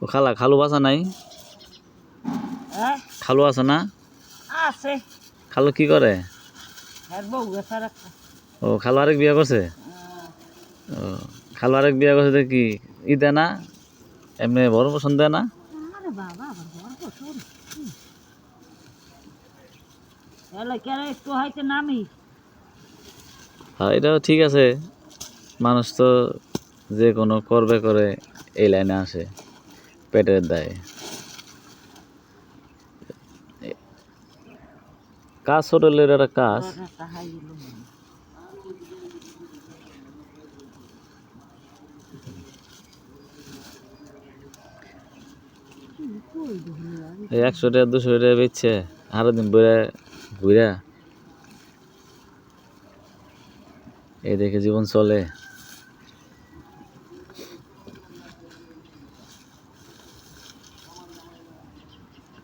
ও খালা খালু বাসা নাই? হ্যাঁ খালু আছে না? আছে খালু কি করে? আর বউ গেছে একটা ও খালু আরেক বিয়া করছে? ও খালু আরেক বিয়া করছে কি ই দেয় না? এমনি বড় পছন্দ দেয় না? আরে বাবা আবার গর্ব শোন এলে কেন একটু হয়তো নামি হ্যাঁ এটাও ঠিক আছে, মানুষ তো যে কোনো করবে করে এই লাইনে আসে পেটের দায়ে। কাজ হোটেলের একটা কাজ। একটা হাই গেল এই 100 টাকা 200 টাকা বেচছে আরো দিন বইরা ঘুরা এই দেখে জীবন চলে।